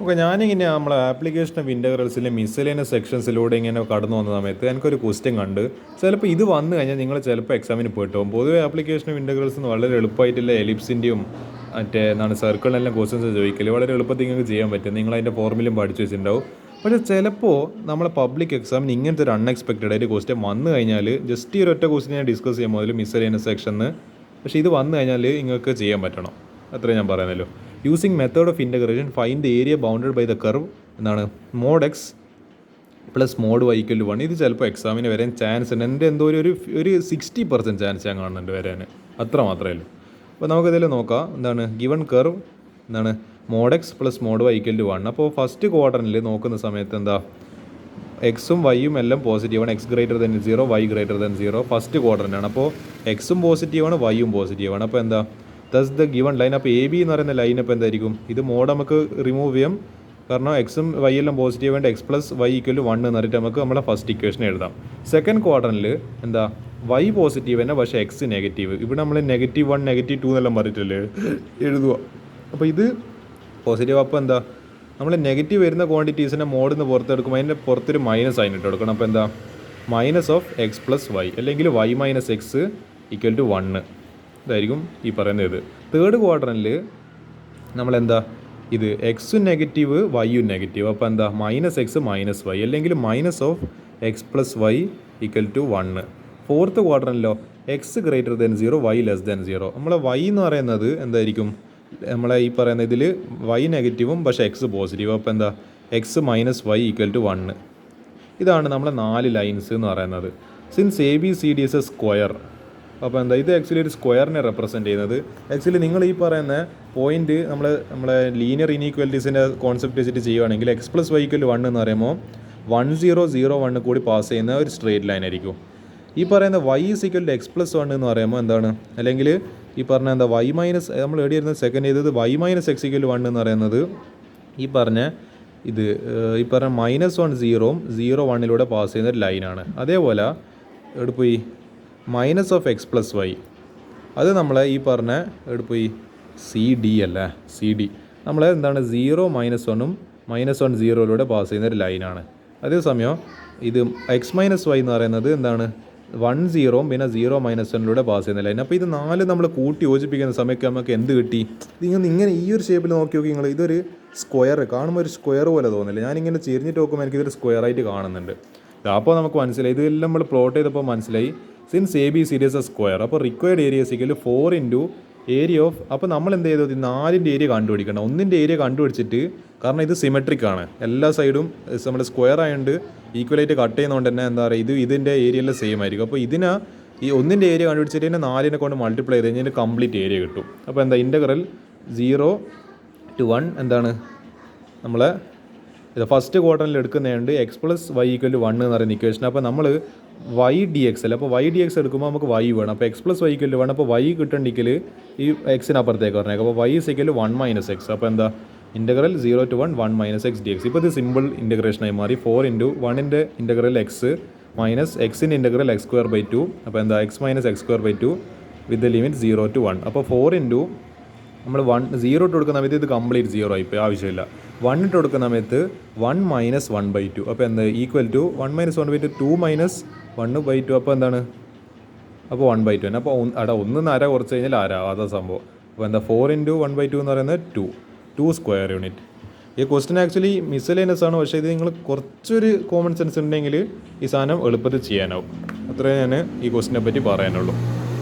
Okay, ഞാനിങ്ങനെ നമ്മളെ application of ഇൻ്റഗ്രൽസിലെ miscellaneous സെക്ഷൻസിലൂടെ ഇങ്ങനെ കടന്നു വന്ന സമയത്ത് എനിക്കൊരു ക്വസ്റ്റ്യൻ കണ്ട്. ചിലപ്പോൾ ഇത് വന്നു കഴിഞ്ഞാൽ നിങ്ങൾ ചിലപ്പോൾ എക്സാമിന് പോയിട്ടും പൊതുവെ ആപ്ലിക്കേഷൻ ഓഫ് ഇൻ്റഗ്രൽസ് വളരെ എളുപ്പമായിട്ടുള്ള എലിപ്സിൻ്റെയും മറ്റേ സർക്കിളിനെല്ലാം ക്വസ്റ്റ്യൻസ് ചോദിക്കൽ വളരെ എളുപ്പത്തിൽ നിങ്ങൾക്ക് ചെയ്യാൻ പറ്റും. നിങ്ങൾ അതിൻ്റെ ഫോർമുലയും പഠിച്ചു വെച്ചിട്ടുണ്ടാവും. പക്ഷേ ചിലപ്പോൾ നമ്മളെ പബ്ലിക് എക്സാമിന് ഇങ്ങനത്തെ ഒരു അൺഎക്സ്പെക്റ്റഡ് ആയിട്ട് ക്വസ്റ്റ്യൻ വന്നു കഴിഞ്ഞാൽ ജസ്റ്റ് ഈ ഒറ്റ ക്വസ്റ്റ്യൻ ഞാൻ ഡിസ്കസ് ചെയ്യാൻ മുതൽ മിസ്സലേനിയസ് സെക്ഷന്. പക്ഷേ ഇത് വന്നു കഴിഞ്ഞാൽ നിങ്ങൾക്ക് ചെയ്യാൻ പറ്റണം, അത്രേ ഞാൻ പറയുന്നല്ലോ. Using method of integration find the area bounded by the curve mod x plus mod y equal to 1. ഇത് ചിലപ്പോൾ എക്സാമിന് വരാൻ ചാൻസ് ഉണ്ട്. എൻ്റെ എന്തോ ഒരു 60% ചാൻസ് ഞാൻ കാണുന്നുണ്ട് വരാൻ, അത്ര മാത്രമേ ഉള്ളൂ. അപ്പോൾ നമുക്കിതിൽ നോക്കാം. Given curve mod x plus mod y equal to 1. അപ്പോൾ ഫസ്റ്റ് ക്വാഡ്രൻറ്റിൽ നോക്കുന്ന സമയത്ത് എക്സും വൈയും എല്ലാം പോസിറ്റീവാണ്. X greater than 0, y greater than 0 first ക്വാഡ്രൻ്റാണ്. അപ്പോൾ എക്സും പോസിറ്റീവാണ്, വൈയും പോസിറ്റീവാണ്. അപ്പോൾ ദസ് ദ ഗിവൺ ലൈൻ. അപ്പോൾ എ ബി എന്ന് പറയുന്ന ലൈൻ അപ്പോൾ എന്തായിരിക്കും? ഇത് മോഡ് നമുക്ക് റിമൂവ് ചെയ്യാം, കാരണം എക്സും വൈ എല്ലാം പോസിറ്റീവ് വേണ്ട. X plus y equal to 1 എന്ന് പറഞ്ഞിട്ട് നമുക്ക് നമ്മളെ ഫസ്റ്റ് ഇക്വേഷൻ എഴുതാം. സെക്കൻഡ് ക്വാഡ്രൻറ്റിൽ വൈ പോസിറ്റീവ് തന്നെ, പക്ഷേ എക്സ് നെഗറ്റീവ്. ഇവിടെ നമ്മൾ -1 -2 എന്നെല്ലാം പറഞ്ഞിട്ടല്ലേ എഴുതുക. അപ്പോൾ ഇത് പോസിറ്റീവ്. അപ്പോൾ നമ്മൾ നെഗറ്റീവ് വരുന്ന ക്വാണ്ടിറ്റീസിനെ മോഡിൽ നിന്ന് പുറത്തെടുക്കുമ്പോൾ അതിൻ്റെ പുറത്തൊരു മൈനസ് സൈൻ ഇട്ട് കൊടുക്കണം. അപ്പോൾ minus of x plus y, അല്ലെങ്കിൽ y minus x equal to 1. ഇതായിരിക്കും ഈ പറയുന്നത്. തേർഡ് ക്വാഡ്രൻറ്റിൽ ഇത് എക്സും നെഗറ്റീവ് വൈയും നെഗറ്റീവ്. അപ്പോൾ മൈനസ് എക്സ് മൈനസ് വൈ, അല്ലെങ്കിൽ minus of x plus y equal to 1. Fourth ക്വാഡ്രൻറ്റിലോ x greater than 0, y less than 0. നമ്മളെ വൈ എന്ന് പറയുന്നത് എന്തായിരിക്കും? നമ്മളെ ഈ പറയുന്ന ഇതിൽ വൈ നെഗറ്റീവും പക്ഷേ എക്സ് പോസിറ്റീവ്. അപ്പോൾ x minus y equal to 1. ഇതാണ് നമ്മളെ 4 ലൈൻസ് എന്ന് പറയുന്നത്. Since A B C D is a square. അപ്പോൾ ഇത് ആക്ച്വലി ഒരു സ്ക്വയറിനെ റെപ്രസെൻറ്റ് ചെയ്യുന്നത്. ആക്ച്വലി നിങ്ങൾ ഈ പറയുന്ന പോയിൻറ്റ് നമ്മളെ ലീനിയർ ഇനീക്വാലിറ്റീസിൻ്റെ കോൺസെപ്റ്റ് വെച്ചിട്ട് ചെയ്യുകയാണെങ്കിൽ എക്സ് പ്ലസ് വൈ ഈക്വൽ 1 എന്ന് പറയുമ്പോൾ 1 0 0 1 കൂടി പാസ് ചെയ്യുന്ന ഒരു സ്ട്രേറ്റ് ലൈൻ ആയിരിക്കും. ഈ പറയുന്ന y is equal to x plus 1 എന്ന് പറയുമ്പോൾ അല്ലെങ്കിൽ ഈ പറഞ്ഞ വൈ മൈനസ് നമ്മൾ എഴുതിയിരുന്ന സെക്കൻഡ് ചെയ്തത് വൈ മൈനസ് എക്സ് ഈക്വൽ 1 എന്ന് പറയുന്നത് ഈ പറഞ്ഞ -1 0 0 1 പാസ് ചെയ്യുന്ന ഒരു ലൈനാണ്. അതേപോലെ എടുപ്പോയി minus of x plus y, അത് നമ്മളെ ഈ പറഞ്ഞ എടുപ്പോയി സി ഡി അല്ലേ, സി ഡി നമ്മളെ 0 -1 -1 0 പാസ് ചെയ്യുന്ന ഒരു ലൈനാണ്. അതേസമയം ഇത് എക്സ് മൈനസ് വൈ എന്ന് പറയുന്നത് 1 0 പിന്നെ 0 -1 പാസ് ചെയ്യുന്ന ലൈൻ. അപ്പോൾ ഇത് 4 നമ്മൾ കൂട്ടി യോജിപ്പിക്കുന്ന സമയത്ത് നമുക്ക് എന്ത് കിട്ടി? ഇങ്ങനെ ഈ ഒരു ഷേപ്പിൽ നോക്കി നിങ്ങൾ, ഇതൊരു സ്ക്വയർ കാണുമ്പോൾ ഒരു സ്ക്വയർ പോലെ തോന്നില്ല. ഞാനിങ്ങനെ ചെരിഞ്ഞിട്ട് നോക്കുമ്പോൾ എനിക്കിതൊരു സ്ക്വയറായിട്ട് കാണുന്നുണ്ട്. അപ്പോൾ നമുക്ക് മനസ്സിലായി, ഇതെല്ലാം നമ്മൾ പ്ലോട്ട് ചെയ്തപ്പോൾ മനസ്സിലായി since A B C D is a square. അപ്പോൾ required area equal 4 into area of. അപ്പോൾ നമ്മൾ എന്ത് ചെയ്തു? 4ൻ്റെ ഏരിയ കണ്ടുപിടിക്കണം. 1ൻ്റെ ഏരിയ കണ്ടുപിടിച്ചിട്ട്, കാരണം ഇത് സിമെട്രിക് ആണ്, എല്ലാ സൈഡും നമ്മൾ സ്ക്വയർ ആയതുകൊണ്ട് ഈക്വലായിട്ട് കട്ട് ചെയ്യുന്നതുകൊണ്ട് തന്നെ ഇതിൻ്റെ ഏരിയയെല്ലാം സെയിം ആയിരിക്കും. അപ്പോൾ ഈ 1ൻ്റെ ഏരിയ കണ്ടുപിടിച്ചിട്ട് തന്നെ 4നെ കൊണ്ട് മൾട്ടിപ്ലൈ ചെയ്ത് കഴിഞ്ഞാൽ കംപ്ലീറ്റ് ഏരിയ കിട്ടും. അപ്പോൾ ഇൻ്റഗ്രൽ 0 to 1 നമ്മളെ ഫസ്റ്റ് ക്വാർട്ടറിൽ എടുക്കുന്നതുകൊണ്ട് x plus y equal to 1 എന്ന് പറയുന്ന ഇക്വേഷൻ. അപ്പോൾ നമ്മൾ വൈ ഡി എക്സ് അല്ല, അപ്പോൾ വൈ ഡി എക്സ് എടുക്കുമ്പോൾ നമുക്ക് വൈ വേണം. അപ്പോൾ x plus y equal to 1. അപ്പോൾ വൈ കിട്ടണ്ടെങ്കിൽ ഈ എക്സിന് അപ്പുറത്തേക്ക് പറഞ്ഞേക്കാം. അപ്പോൾ y is equal to 1 minus x. അപ്പോൾ integral 0 to 1 minus x d x. ഇപ്പോൾ ഇത് സിമ്പിൾ ഇൻ്റഗ്രേഷനായി മാറി. 4 ഇൻറ്റു 1ൻ്റെ ഇൻ്റഗ്രൽ എക്സ് മൈനസ് എക്സിൻ്റെ ഇൻ്റഗ്രൽ എക്സ് സ്ക്വയർ ബൈ 2. അപ്പോൾ x minus x square by 2 with the limit 0 to 1. അപ്പോൾ 4 ഇൻറ്റു നമ്മൾ 0 ഇട്ട് കൊടുക്കുന്ന സമയത്ത് ഇത് കംപ്ലീറ്റ് 0 ആയിപ്പോൾ ആവശ്യമില്ല. 1 ഇട്ട് കൊടുക്കുന്ന സമയത്ത് 1 മൈനസ് 1 ബൈ 2. അപ്പോൾ equal to 1 minus 1 by 2 2 minus 1 by 2. അപ്പോൾ അപ്പോൾ 1 ബൈ 2 തന്നെ. അപ്പോൾ 1 അര കുറച്ച് കഴിഞ്ഞാൽ അര, അതാ സംഭവം. അപ്പോൾ 4 ഇൻറ്റു 1 ബൈ 2 എന്ന് പറയുന്നത് 2 സ്ക്വയർ യൂണിറ്റ്. ഈ ക്വസ്റ്റ്യൻ ആക്ച്വലി മിസ്സലേനിയസ് ആണ്, പക്ഷേ ഇത് നിങ്ങൾ കുറച്ചൊരു കോമൺ സെൻസ് ഉണ്ടെങ്കിൽ ഈ സാധനം എളുപ്പത്തിൽ ചെയ്യാനാവും. അത്രേ ഞാൻ ഈ ക്വസ്റ്റിനെ പറ്റി പറയാനുള്ളൂ.